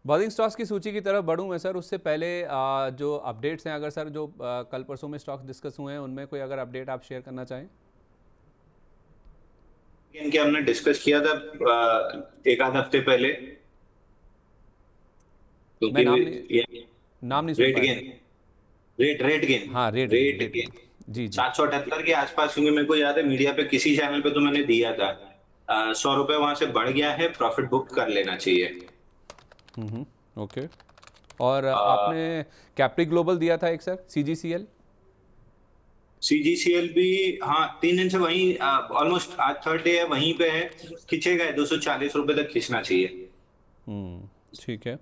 Bowling stocks की सूची की तरफ बढ़ूं मैं सर, उससे पहले जो अपडेट्स हैं, अगर सर जो कल परसों में स्टॉक्स डिस्कस हुए हैं उनमें कोई अगर अपडेट आप शेयर करना चाहें। इनके हमने डिस्कस किया था एक आध हफ्ते पहले, मैं क्योंकि ये नाम नहीं सुन रेट पाया गेन सर। रेट गेन हाँ, rate gain, rate rate gain. Gain जी जी। 778 के आसपास, क्योंकि मेरे को याद है मीडिया पे किसी चैनल पे तो मैंने दिया था। 100 रुपए वहां से बढ़ गया है, प्रॉफिट बुक कर लेना चाहिए। ओके। और आ, आपने कैप्री ग्लोबल दिया था एक सर, CGCL। सीजीसीएल भी, हाँ 3 दिन से वहीं ऑलमोस्ट, आज थर्ड डे है, वहीं पे है। खींचेगा 240 रुपए तक खींचना चाहिए। ठीक है।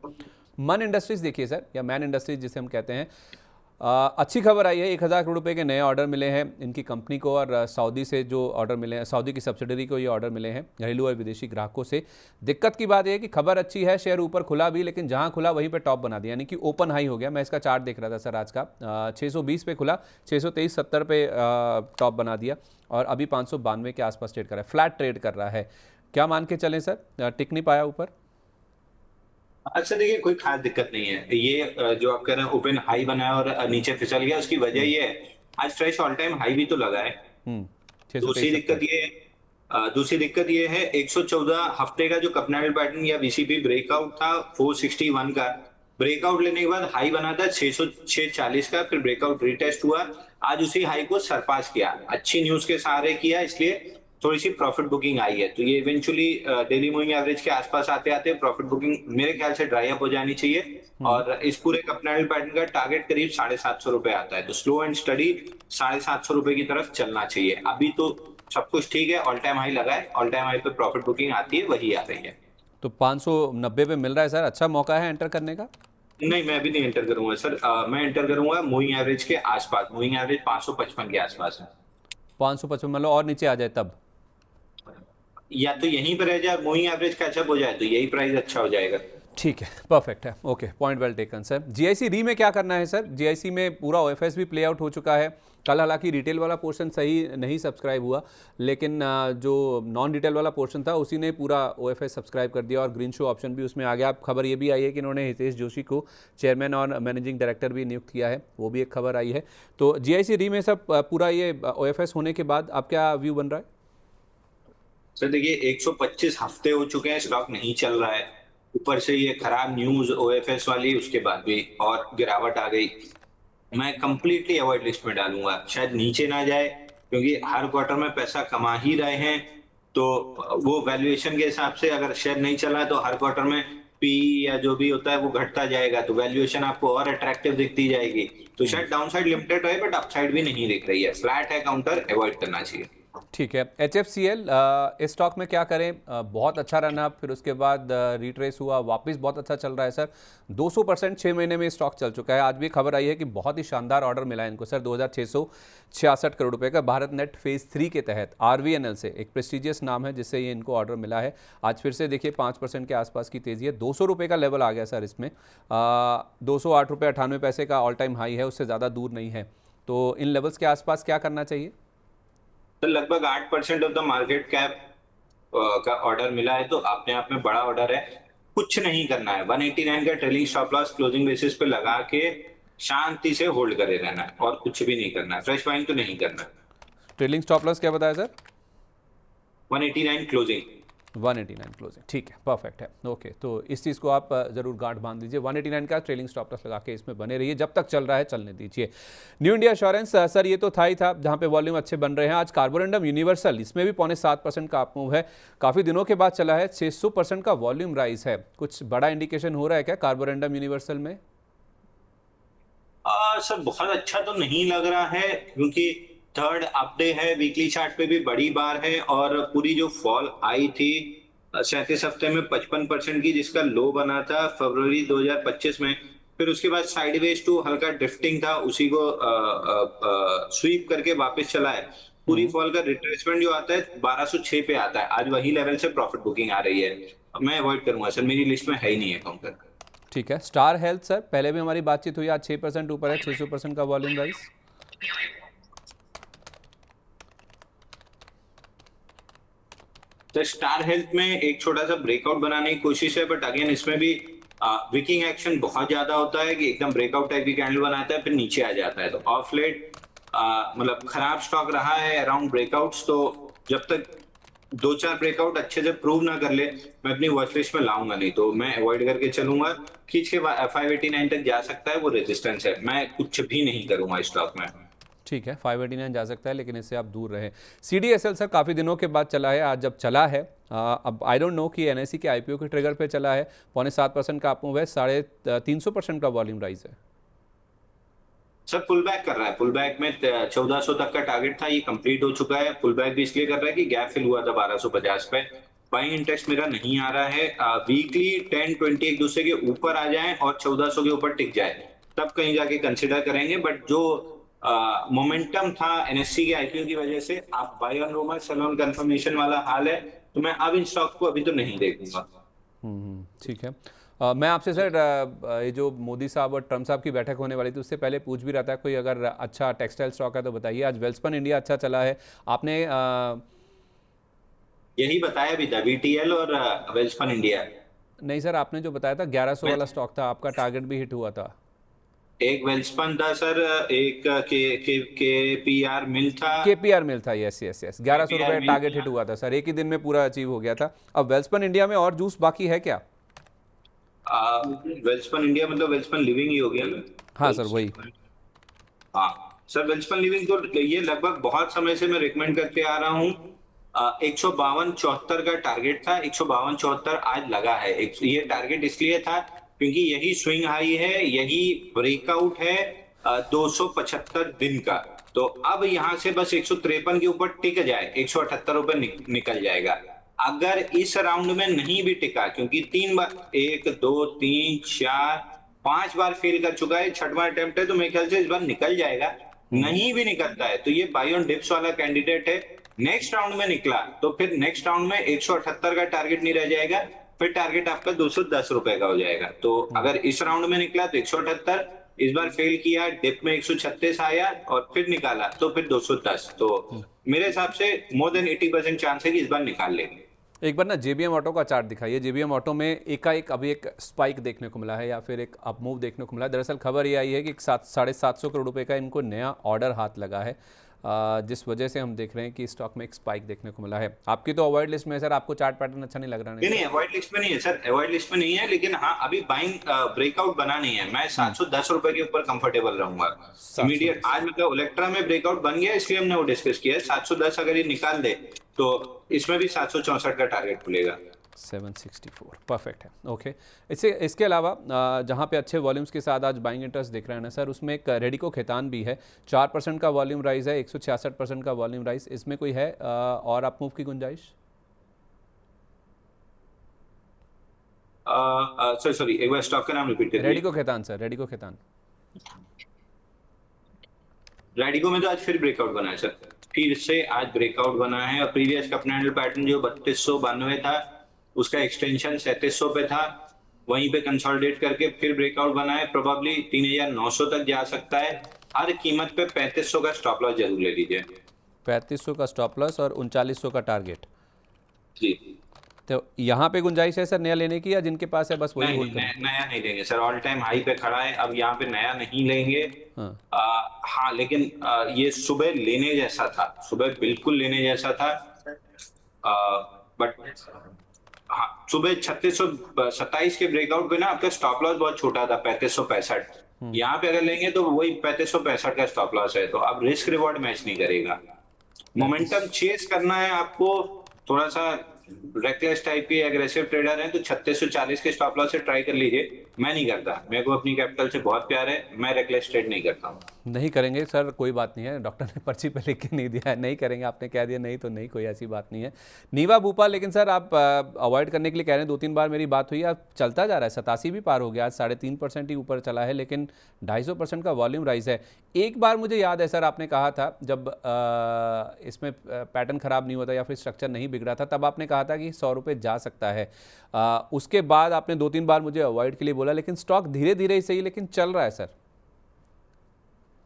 मन इंडस्ट्रीज देखिए सर, या मैन इंडस्ट्रीज जिसे हम कहते हैं। अच्छी खबर आई है, 1,000 करोड़ रुपए के नए ऑर्डर मिले हैं इनकी कंपनी को, और सऊदी से जो ऑर्डर मिले हैं, सऊदी की सब्सिडरी को ये ऑर्डर मिले हैं घरेलू और विदेशी ग्राहकों से। दिक्कत की बात यह है कि खबर अच्छी है, शेयर ऊपर खुला भी, लेकिन जहां खुला वहीं पे टॉप बना दिया, यानी कि ओपन हाई हो गया। मैं इसका चार्ट देख रहा था सर आज का, 620 पे खुला, 623.70 पे टॉप बना दिया, और अभी 592 के आसपास ट्रेड कर रहा है, फ्लैट ट्रेड कर रहा है। क्या मान के चलें सर, टिक नहीं पाया ऊपर? अच्छा देखिए, कोई खास दिक्कत नहीं है ये। जो आप कह रहे हैं ओपन हाई बनाया और नीचे फिसल गया, उसकी वजह ये है आज फ्रेश ऑल टाइम हाई भी तो लगा है। छः सौ दूसरी तेईस दिक्कत सत्तर ये दूसरी दिक्कत ये है, 114 हफ्ते का जो कपनाइल पैटर्न या वीसीपी ब्रेकआउट था 461 का, ब्रेकआउट लेने के बाद हाई बना था 640 का, फिर ब्रेकआउट रिटेस्ट हुआ, आज उसी हाई को सरपास किया, अच्छी न्यूज के सहारे किया, इसलिए थोड़ी सी प्रॉफिट बुकिंग आई है। तो ये इवेंचुअली डेली मूविंग एवरेज के आसपास आते आते प्रॉफिट बुकिंग मेरे ख्याल से ड्राई अप हो जानी चाहिए। और इस पूरे कपनाइल पैटर्न का टारगेट करीब 750 रुपए आता है, तो स्लो एंड स्टडी 750 रुपए की तरफ चलना चाहिए। अभी तो सब कुछ ठीक है, ऑल टाइम हाई लगा है, ऑल टाइम हाई पे प्रॉफिट बुकिंग आती है, वही आ रही है। तो 590 पे मिल रहा है सर, अच्छा मौका है एंटर करने का। नहीं, मैं अभी नहीं एंटर करूंगा सर। मैं एंटर करूंगा मूविंग एवरेज के आसपास, मूविंग एवरेज 555 के आसपास है। 555 मतलब और नीचे आ जाए तब? या तो यहीं पर रह जाए, मूविंग एवरेज कैचअप हो जाए तो यही प्राइस अच्छा हो जाएगा। ठीक है, परफेक्ट है, okay, point well taken sir. GIC री में क्या करना है सर? जीआईसी में पूरा ओएफएस भी प्ले आउट हो चुका है। कल हालांकि रिटेल वाला पोर्शन सही नहीं सब्सक्राइब हुआ, लेकिन जो नॉन रिटेल वाला पोर्शन था उसी ने पूरा ओएफएस सब्सक्राइब कर दिया, और ग्रीन शो ऑप्शन भी उसमें आ गया। अब खबर ये भी आई है कि इन्होंने हितेश जोशी को चेयरमैन और मैनेजिंग डायरेक्टर भी नियुक्त किया है, वो भी एक खबर आई है। तो जीआईसी री में सब पूरा ये ओएफएस होने के बाद अब क्या व्यू बन रहा है? सर देखिए, 125 हफ्ते हो चुके हैं, स्टॉक नहीं चल रहा है। ऊपर से ये खराब न्यूज ओएफएस वाली, उसके बाद भी और गिरावट आ गई। मैं कंप्लीटली अवॉइड लिस्ट में डालूंगा, शायद नीचे ना जाए, क्योंकि हर क्वार्टर में पैसा कमा ही रहे हैं। तो वो वैल्यूएशन के हिसाब से अगर शेयर नहीं चला है तो हर क्वार्टर में पी या जो भी होता है वो घटता जाएगा, तो वैल्यूएशन आपको और अट्रैक्टिव दिखती जाएगी। तो शायद डाउनसाइड लिमिटेड रहे, बट अपसाइड भी नहीं दिख रही है, फ्लैट है काउंटर, अवॉइड करना चाहिए। ठीक है। HFCL, इस स्टॉक में क्या करें? बहुत अच्छा रन अप, फिर उसके बाद रिट्रेस हुआ, वापस बहुत अच्छा चल रहा है सर, 200% 6 महीने में स्टॉक चल चुका है। आज भी खबर आई है कि बहुत ही शानदार ऑर्डर मिला है इनको सर, 2,666 करोड़ रुपए का, भारत नेट फेज 3 के तहत RVNL से, एक प्रेस्टिजियस नाम है जिससे ये इनको ऑर्डर मिला है। आज फिर से देखिए 5% के आसपास की तेजी है, 200 रुपये का लेवल आ गया सर इसमें, 208 रुपये 98 पैसे का ऑल टाइम हाई है, उससे ज़्यादा दूर नहीं है। तो इन लेवल्स के आसपास क्या करना चाहिए? तो लगभग 8% ऑफ द मार्केट कैप का ऑर्डर मिला है, तो अपने आप में बड़ा ऑर्डर है। कुछ नहीं करना है, 189 का trailing stop loss closing basis पे लगा के शांति से होल्ड करे रहना है, और कुछ भी नहीं करना है, फ्रेश बाइंग तो नहीं करना है। ट्रेलिंग स्टॉप लॉस क्या बताया सर? 189 क्लोजिंग। 189 क्लोजिंग, ठीक है, परफेक्ट है, ओके। तो इस चीज़ को आप ज़रूर गांठ बांध दीजिए, 189 का ट्रेलिंग स्टॉप लॉस लगा के इसमें बने रहिए, जब तक चल रहा है चलने दीजिए। न्यू इंडिया एश्योरेंस सर, ये तो था ही था जहां पे वॉल्यूम अच्छे बन रहे हैं। आज कार्बोरंडम यूनिवर्सल, इसमें भी 0.75% का अप मूव है, काफ़ी दिनों के बाद चला है, 600% का वॉल्यूम राइज है। कुछ बड़ा इंडिकेशन हो रहा है क्या कार्बोरंडम यूनिवर्सल में? सर बहुत अच्छा तो नहीं लग रहा है, क्योंकि थर्ड अपडे है, वीकली चार्ट पे भी बड़ी बार है, और पूरी जो फॉल आई थी 37 हफ्ते में 55% की, जिसका लो बना था फरवरी 2025 में, फिर उसके बाद साइडवेज टू हल्का ड्रिफ्टिंग था, उसी को स्वीप करके वापस चला है। पूरी फॉल का रिट्रेसमेंट जो आता है 1206 पे आता है, आज वही लेवल से प्रॉफिट बुकिंग आ रही है। मैं अवॉइड करूंगा सर, मेरी लिस्ट में है ही नहीं है काउंटर। ठीक है। स्टार हेल्थ सर, पहले भी हमारी बातचीत हुई, आज 6% ऊपर है, 600% का वॉल्यूम राइज। तो स्टार हेल्थ में एक छोटा सा ब्रेकआउट बनाने की कोशिश है, बट अगेन इसमें भी विकिंग एक्शन बहुत ज्यादा होता है कि एकदम ब्रेकआउट टाइप की कैंडल बनाता है फिर नीचे आ जाता है। तो ऑफ लेट मतलब खराब स्टॉक रहा है अराउंड ब्रेकआउट्स। तो जब तक 2-4 ब्रेकआउट अच्छे से प्रूव ना कर ले मैं अपनी वॉच लिस्ट में लाऊंगा नहीं। तो मैं अवॉइड करके चलूंगा। खींच के 589 तक जा सकता है, वो रेजिस्टेंस है, मैं कुछ भी नहीं करूंगा स्टॉक में। ठीक है, 589 जा सकता है लेकिन इससे आप दूर रहें। CDSL सर काफ़ी दिनों के बाद चला है, आज जब चला है अब आई डोंट नो कि NSE के IPO के ट्रिगर पे चला है, 0.7% का अप मूव है, 350% का वॉल्यूम राइज है। सर पुल बैक कर रहा है, पुल बैक में 1400 तक का टारगेट था, ये कंप्लीट हो चुका है। पुल बैक भी इसलिए कर रहा है कि गैप फिल हुआ था 1250 पे। बाइंग इंटरेस्ट मेरा नहीं आ रहा है। वीकली 10-20 एक दूसरे के ऊपर आ जाए और 1400 के ऊपर टिक जाए तब कहीं जाके कंसिडर करेंगे। बट जो मोमेंटम था NSE के IPO की वजह से, आप buy on rumour sell on confirmation वाला हाल है, तो मैं अब इन स्टॉक को अभी तो नहीं देखूंगा। ठीक है। मैं आपसे सर ये जो मोदी साहब और ट्रम्प साहब की बैठक होने वाली थी उससे पहले पूछ भी रहा था कोई अगर अच्छा टेक्सटाइल स्टॉक है तो बताइए। आज वेल्सपन इंडिया अच्छा चला है, आपने यही बताया भी था, VTL और वेल्सपन इंडिया। नहीं सर, आपने जो बताया था 1100 वाला स्टॉक था, आपका टारगेट भी हिट हुआ था। एक वेल्सपन था सर, एक के पीआर मिल था। KPR मिल था, यस यस यस, 1100 KPR रुपये मिल टारगेट हिट हुआ था सर, एक ही दिन में पूरा अचीव हो गया था। अब वेल्सपन इंडिया में और जूस बाकी है क्या? वेल्सपन इंडिया मतलब वेल्सपन लिविंग ही हो गया ना। हाँ सर वही। हाँ सर, वेल्सपन लिविंग तो ये लगभग बहुत समय से मैं रिकमेंड करते आ रहा हूँ। 152.74 का टारगेट था, 152.74 आज लगा है। ये टारगेट इसलिए था क्योंकि यही स्विंग हाई है, यही ब्रेकआउट है 275 दिन का। तो अब यहाँ से बस 153 के ऊपर टिक जाए, 178 रुपए निकल जाएगा। अगर इस राउंड में नहीं भी टिका, क्योंकि 3 बार 1 2 3 4 5 बार फेल कर चुका है, छठवां अटेम्प्ट है, तो मेरे ख्याल से इस बार निकल जाएगा। नहीं भी निकलता है तो ये बाय ऑन डिप्स वाला कैंडिडेट है। नेक्स्ट राउंड में निकला तो फिर नेक्स्ट राउंड में 178 का टारगेट नहीं रह जाएगा, फिर टारगेट आपका 210 रुपए का हो जाएगा। तो अगर इस राउंड में निकला तो 178, इस बार फेल किया, डिप में 136 आया और फिर निकाला तो फिर 210। तो मेरे हिसाब से मोर देन 80% चांस है कि इस बार निकाल लेंगे। एक बार ना JBM ऑटो का चार्ट दिखाइए। JBM ऑटो में एकाएक अभी एक स्पाइक देखने को मिला है या फिर एक अप मूव देखने को मिला है। दरअसल खबर ये आई है कि 750 करोड़ रुपए का इनको नया ऑर्डर हाथ लगा है, जिस वजह से हम देख रहे हैं कि स्टॉक में एक स्पाइक देखने को मिला है। आपकी तो अवॉइड लिस्ट में है सर, आपको चार्ट पैटर्न अच्छा नहीं लग रहा? नहीं, अवॉइड लिस्ट में नहीं है सर, अवॉइड लिस्ट में नहीं है, लेकिन हाँ अभी बाइंग ब्रेकआउट बना नहीं है। मैं 710 रुपए के ऊपर कंफर्टेबल रहूंगा इमीडिएट। आज मतलब ओलेक्ट्रा में ब्रेकआउट बन गया इसलिए हमने वो डिस्कस किया है। 710 अगर ये निकाल दे तो इसमें भी 764 का टारगेट खुलेगा। 764 परफेक्ट है। ओके, इसके अलावा जहाँ पे अच्छे वॉल्यूम्स के साथ आज बाइंग इंटरेस्ट दिख रहे हैं ना सर, उसमें एक रेडिको खैतान भी है, 4% का वॉल्यूम राइज है, 166% का वॉल्यूम राइज, इसमें कोई है और अप मूव की गुंजाइश? सॉरी एक बार स्टॉक का नाम रिपीट करिए। रेडिको खैतान सर, रेडिको खैतान। रेडिको में तो आज फिर ब्रेकआउट बना है सर, फिर से आज ब्रेकआउट बना है। और प्रीवियस का अपना हैंडल पैटर्न जो 3292 था उसका एक्सटेंशन 3700 पे था, वहीं पे कंसोलिडेट करके फिर ब्रेकआउट बना है। प्रोबेबली 3900 तक जा सकता है। हर कीमत पे 3500 का स्टॉप लॉस जरूर ले लीजिए। 3500 का स्टॉप लॉस और 3900 का टारगेट जी। तो यहाँ पे गुंजाइश है सर नया लेने की, या जिनके पास है बस वही होल्ड करें? नया नहीं लेंगे सर, ऑल टाइम हाई पे खड़ा है, अब यहाँ पे नया नहीं लेंगे। हाँ लेकिन ये सुबह लेने जैसा था, सुबह बिल्कुल लेने जैसा था। बट हाँ, सुबह 3627 के ब्रेकआउट पे ना आपका स्टॉप लॉस बहुत छोटा था, 3565। यहाँ पे अगर लेंगे तो वही 3565 का स्टॉप लॉस है, तो अब रिस्क रिवॉर्ड मैच नहीं करेगा। मोमेंटम चेस करना है आपको, थोड़ा सा रेकलेस टाइप के एग्रेसिव ट्रेडर हैं तो 3640 के स्टॉप लॉस से ट्राई कर लीजिए। मैं नहीं करता, मेरे को अपनी कैपिटल से बहुत प्यार है, मैं रेकलेस ट्रेड नहीं करता हूँ। नहीं करेंगे सर, कोई बात नहीं है, डॉक्टर ने पर्ची पे लिख के नहीं दिया है, नहीं करेंगे, आपने कह दिया नहीं तो नहीं, कोई ऐसी बात नहीं है। नीवा भूपाल लेकिन सर आप अवॉइड करने के लिए कह रहे हैं, 2-3 बार मेरी बात हुई, आप चलता जा रहा है, 87 भी पार हो गया, आज 3.5% ही ऊपर चला है, लेकिन 250% का वॉल्यूम राइज है। एक बार मुझे याद है सर आपने कहा था जब इसमें पैटर्न खराब नहीं होता या फिर स्ट्रक्चर नहीं बिगड़ा था, तब आपने कहा था कि 100 रुपये जा सकता है। उसके बाद आपने 2-3 बार मुझे अवॉइड के लिए बोला, लेकिन स्टॉक धीरे धीरे ही सही लेकिन चल रहा है सर।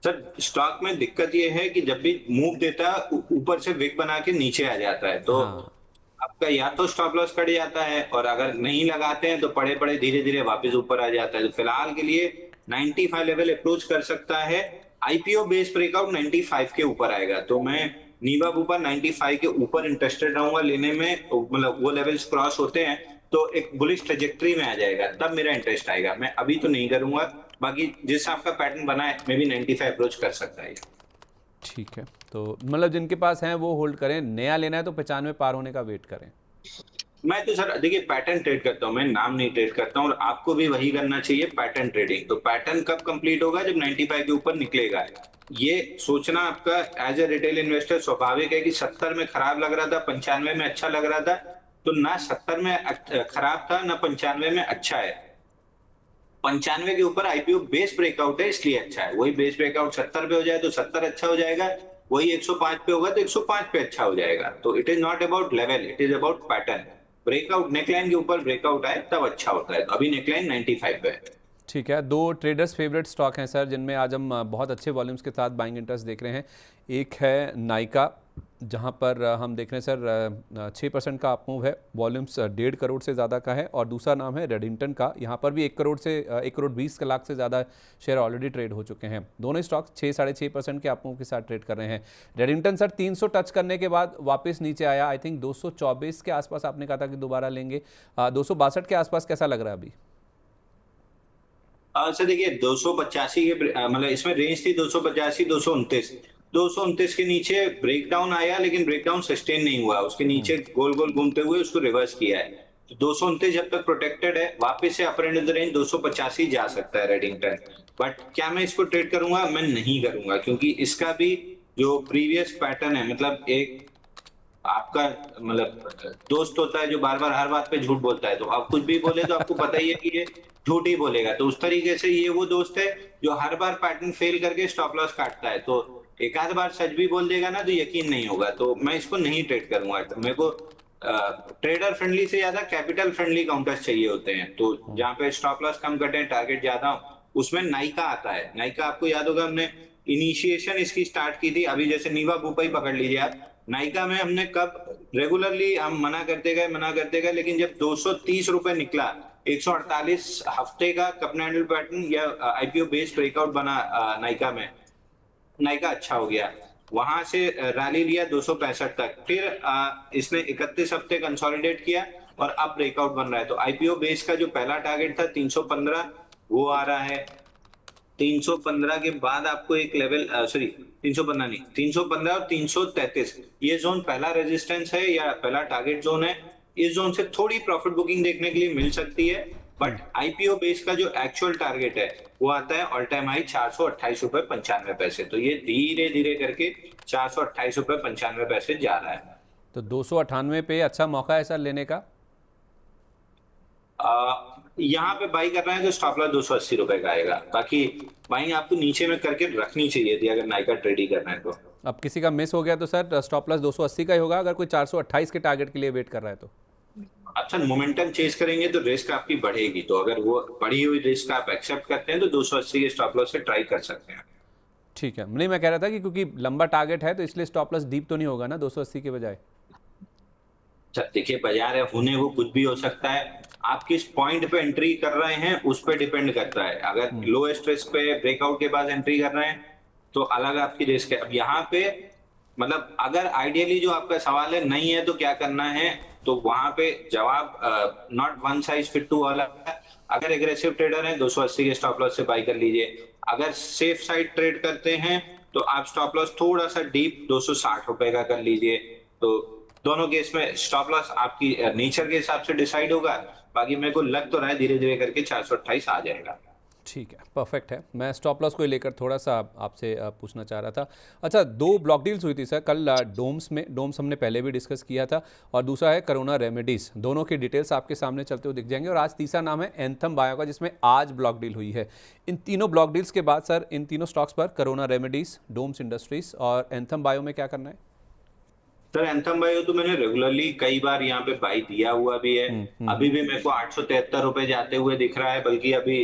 सर स्टॉक में दिक्कत ये है कि जब भी मूव देता है ऊपर से विक बना के नीचे आ जाता है, तो अब आपका या तो स्टॉप लॉस कट जाता है, और अगर नहीं लगाते हैं तो पड़े पड़े धीरे धीरे वापस ऊपर आ जाता है। तो फिलहाल के लिए 95 लेवल अप्रोच कर सकता है। आईपीओ बेस ब्रेकआउट 95 के ऊपर आएगा, तो मैं नीवा ऊपर 95 के ऊपर इंटरेस्टेड रहूंगा लेने में। मतलब वो लेवल्स क्रॉस होते हैं तो एक बुलिश ट्रेजेक्टरी में आ जाएगा, तब मेरा इंटरेस्ट आएगा। मैं अभी तो नहीं करूंगा। बाकी जिस आपका पैटर्न बना है मे बी 95 अप्रोच कर सकता है। ठीक है, तो मतलब जिनके पास हैं वो होल्ड करें, नया लेना है तो 95 पार होने का वेट करें। मैं तो सर देखिए पैटर्न ट्रेड करता हूँ, मैं नाम नहीं ट्रेड करता हूँ, और आपको भी वही करना चाहिए, पैटर्न ट्रेडिंग। तो पैटर्न कब कंप्लीट होगा? जब 95 के ऊपर निकलेगा। ये सोचना आपका एज ए रिटेल इन्वेस्टर स्वाभाविक है कि 70 में खराब लग रहा था, 95 में अच्छा लग रहा था। तो ना 70 में खराब था, ना 95 में अच्छा है। 95 के ऊपर आईपीओ बेस ब्रेकआउट है, इसलिए अच्छा है। वही बेस ब्रेकआउट 70 पे हो जाए तो 70 अच्छा हो जाएगा, वही 105 पे होगा तो 105 पे अच्छा हो जाएगा। तो it is not about level, it is about pattern. Breakout neckline के ऊपर ब्रेकआउट आए तब अच्छा होता है। तो अभी नेकलाइन 95 पे है। ठीक है, दो ट्रेडर्स फेवरेट स्टॉक हैं सर जिनमें आज हम बहुत अच्छे वॉल्यूम्स के साथ बाइंग इंटरेस्ट देख रहे हैं। एक है नाइका, जहां पर हम देख रहे हैं सर 6% का अप मूव है, वॉल्यूम्स 1.5 करोड़ से ज़्यादा का है। और दूसरा नाम है रेडिंगटन का, यहाँ पर भी 1 करोड़ से 1 करोड़ 20 लाख से ज़्यादा शेयर ऑलरेडी ट्रेड हो चुके हैं। दोनों स्टॉक्स 6-6.5% के अप मूव के साथ ट्रेड कर रहे हैं। रेडिंगटन सर 300 टच करने के बाद वापस नीचे आया, आई थिंक 224 के आसपास आपने कहा था कि दोबारा लेंगे, 262 के आसपास कैसा लग रहा है अभी? सर देखिए 285 के मतलब इसमें रेंज थी 285 229। 229 के नीचे ब्रेकडाउन आया, लेकिन ब्रेकडाउन सस्टेन नहीं हुआ, उसके नीचे गोल गोल घूमते हुए उसको रिवर्स किया है। तो 229 जब तक प्रोटेक्टेड है, वापस से अपर एंड ऑफ द रेंज 285 जा सकता है रेडिंगटन। बट क्या मैं इसको ट्रेड करूंगा? मैं नहीं करूंगा, क्योंकि इसका भी जो प्रीवियस पैटर्न है, मतलब एक आपका मतलब दोस्त होता है जो बार बार हर बात पे झूठ बोलता है, तो आप कुछ भी बोले तो आपको पता ही है कि ये झूठ ही बोलेगा। तो उस तरीके से ये वो दोस्त है जो हर बार पैटर्न फेल करके स्टॉप लॉस काटता है। तो एक आध बार सच भी बोल देगा ना तो यकीन नहीं होगा। तो मैं इसको नहीं ट्रेड करूंगा। तो मेरे को ट्रेडर फ्रेंडली से ज्यादा कैपिटल फ्रेंडली काउंटर्स चाहिए होते हैं, तो जहाँ पे स्टॉप लॉस कम कटे, टारगेट ज्यादा हो, उसमें नाइका आता है। नाइका आपको याद होगा, हमने इनिशिएशन इसकी स्टार्ट की थी। अभी जैसे नीवा बुपा ही पकड़ लीजिए आप, नाइका में हमने कब रेगुलरली हम मना करते गए, लेकिन जब 230 रुपए निकला, 148 हफ्ते का कप एंड हैंडल पैटर्न या आईपीओ बेस्ड ब्रेकआउट बना नाइका में, नाइका अच्छा हो गया। वहां से रैली लिया 265 तक, फिर इसने 31 हफ्ते कंसोलिडेट किया और अब ब्रेकआउट बन रहा है। तो आईपीओ बेस का जो पहला टारगेट था 315, वो आ रहा है। 315 के बाद आपको एक लेवल, सॉरी 315 नहीं, 315 और 333, ये जोन पहला रेजिस्टेंस है या पहला टारगेट जोन है। इस जोन से थोड़ी प्रॉफिट बुकिंग देखने के लिए मिल सकती है। बट आईपीओ बेस का जो एक्चुअल टारगेट है वो आता है ऑल टाइम हाई 428 रुपए 95 पैसे। तो ये धीरे धीरे करके 428 रुपए 95 पैसे जा रहा है। तो 298 पे अच्छा मौका है सर लेने का? यहाँ पे बाई करना है तो स्टॉप लॉस 280 रुपए का आएगा। बाकी बाइंग आपको नीचे में करके रखनी चाहिए थी अगर नाइका ट्रेड ही करना है तो। अब किसी का मिस हो गया तो सर स्टॉप लॉस 280 का ही होगा, अगर कोई 428 के टारगेट के लिए वेट कर रहा है तो? अच्छा, मोमेंटम चेज करेंगे तो रिस्क आपकी बढ़ेगी, तो अगर वो बढ़ी हुई रिस्क आप एक्सेप्ट करते हैं तो 280 के स्टॉप लॉस से ट्राई कर सकते हैं। ठीक है, नहीं मैं कह रहा था कि क्योंकि लंबा टारगेट है तो इसलिए स्टॉप लॉस डीप तो नहीं होगा ना 280 के बजाय? देखिए बाजार है, होने वो कुछ भी हो सकता है। आप किस पॉइंट पे एंट्री कर रहे हैं उस पर डिपेंड करता है। अगर लोएस्ट रिस्क पे ब्रेकआउट के बाद एंट्री कर रहे हैं तो अलग आपकी रिस्क है। अब यहाँ पे मतलब अगर आइडियली जो आपका सवाल है नहीं है तो क्या करना है, तो वहां पे जवाब not one size fit to all है। अगर एग्रेसिव ट्रेडर है 280 के स्टॉप लॉस से बाई कर लीजिए। अगर सेफ साइड ट्रेड करते हैं तो आप स्टॉप लॉस थोड़ा सा डीप 260 रुपए का कर लीजिए। तो दोनों केस में स्टॉप लॉस आपकी नेचर के हिसाब से डिसाइड होगा। बाकी मेरे को लग तो रहा है धीरे धीरे करके 428 आ जाएगा। ठीक है, परफेक्ट है। मैं स्टॉप लॉस को लेकर थोड़ा सा आपसे पूछना चाह रहा था। अच्छा, 2 ब्लॉक डील्स हुई थी सर कल डोम्स में। डोम्स हमने पहले भी डिस्कस किया था, और दूसरा है करोना रेमेडीज़। दोनों की डिटेल्स आपके सामने चलते हुए दिख जाएंगे। और आज तीसरा नाम है एंथम बायो का, जिसमें आज ब्लॉक डील हुई है। इन तीनों ब्लॉक डील्स के बाद सर इन तीनों स्टॉक्स पर, करोना रेमेडीज़, डोम्स इंडस्ट्रीज़ और एंथम बायो में क्या करना है? सर एंथम बायो तो मैंने रेगुलरली कई बार यहाँ पे बाई दिया हुआ भी है। अभी भी मेरे को 873 रुपए जाते हुए दिख रहा है। बल्कि अभी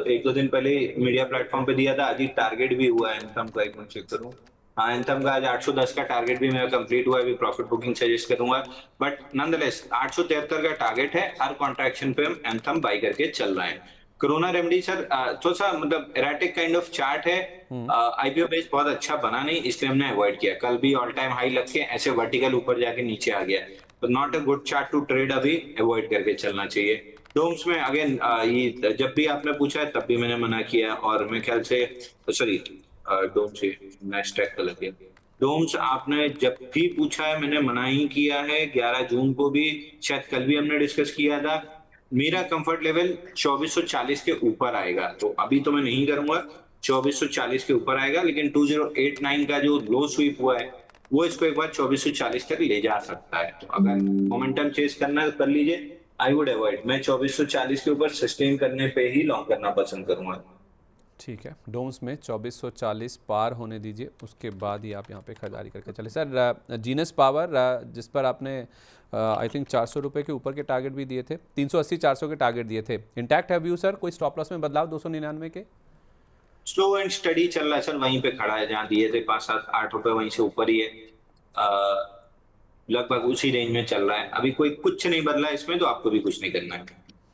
1-2 दिन पहले मीडिया प्लेटफॉर्म पे दिया था, आज ही टारगेट भी हुआ है एंथम का। एक मिनट चेक करूं। हाँ, एंथम का आज 810 का टारगेट भी मेरा कंप्लीट हुआ है, अभी प्रॉफिट बुकिंग सजेस्ट करूंगा, बट नॉनदलेस 873 का टारगेट है, हर कॉन्ट्रैक्शन पे हम एंथम बाई करके चल रहे हैं। कोरोना रेमेडी सर थोड़ा सा मतलब एराटिक काइंड ऑफ चार्ट है, आईपीओ बेस बहुत अच्छा बना नहीं, इसलिए हमने अवॉइड किया। कल भी ऑल टाइम हाई लग के ऐसे वर्टिकल ऊपर जाके नीचे आ गया, तो not a good chart to trade, अभी अवॉइड करके चलना चाहिए। डोम्स में अगेन ये जब भी आपने पूछा है तब भी मैंने मना किया, और मेरे ख्याल से सॉरी डोम से नैस्डैक का लग गया। डोम्स आपने जब भी पूछा है मैंने मना ही किया है, 11 जून को भी, शायद कल भी हमने डिस्कस किया था। मेरा कंफर्ट लेवल 2440 के ऊपर आएगा, तो अभी तो मैं नहीं करूंगा, 2440 के ऊपर आएगा, लेकिन 2089 का जो लो स्वीप हुआ है वो इसको एक बार 2440 तक ले जा सकता है। तो अगर मोमेंटम चेस करना है तो कर लीजिए, आई वुड अवॉइड। मैं 2440 के ऊपर सस्टेन करने पे ही लॉन्ग करना पसंद करूंगा। ठीक है, डोम्स में 2440 पार होने दीजिए, उसके बाद ही आप यहाँ पे खरीदारी करके चले। सर जीनस पावर जिस पर आपने आई थिंक 400 रुपये के ऊपर के टारगेट भी दिए थे, 380 400 के टारगेट दिए थे, इंटैक्ट है व्यू सर? कोई स्टॉप लॉस में बदलाव 299 के? स्लो एंड स्टडी चल रहा है सर, वहीं पे खड़ा है जहां दिए थे 5-7-8 रुपए, वहीं से ऊपर ही है, लगभग उसी रेंज में चल रहा है। अभी कोई कुछ नहीं बदला है इसमें, तो आपको भी कुछ नहीं करना है।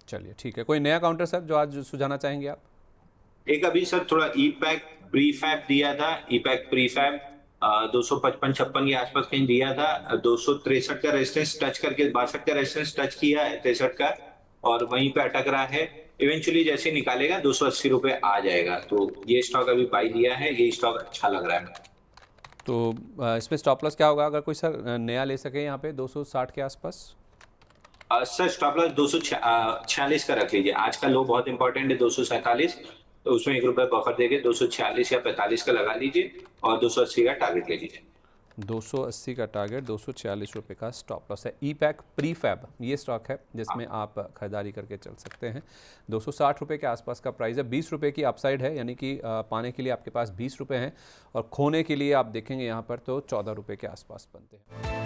चलिए ठीक है, कोई नया काउंटर सर जो आज सुझाना चाहेंगे आप? एक अभी सर थोड़ा ई पैक प्री फैब दिया था, ई पैक प्री फैब 255-56 के आसपास कहीं दिया था, 263 का रेजिस्टेंस टच करके 62 का रेजिस्टेंस टच किया है 63 का, और वहीं पे अटक रहा है। इवेंचुअली जैसे निकालेगा 280 रुपए आ जाएगा, तो ये स्टॉक अभी बाई दिया है, ये स्टॉक अच्छा लग रहा है। तो इसमें स्टॉप लॉस क्या होगा अगर कोई सर नया ले सके यहाँ पे 260 के आसपास? सर स्टॉप लॉस 246 का रख लीजिए, आज का लो बहुत इंपॉर्टेंट है 247, तो उसमें 1 रुपए बफर देके 246 या 45 का लगा लीजिए, और 280 का टारगेट ले लीजिए। 280 का टारगेट, 246 रुपये का स्टॉप लॉस है। ई पैक प्री फैब ये स्टॉक है जिसमें आप खरीदारी करके चल सकते हैं। 260 रुपये के आसपास का प्राइस है, 20 रुपये की अपसाइड है, यानी कि पाने के लिए आपके पास 20 रुपये हैं, और खोने के लिए आप देखेंगे यहाँ पर तो 14 रुपये के आसपास बनते हैं।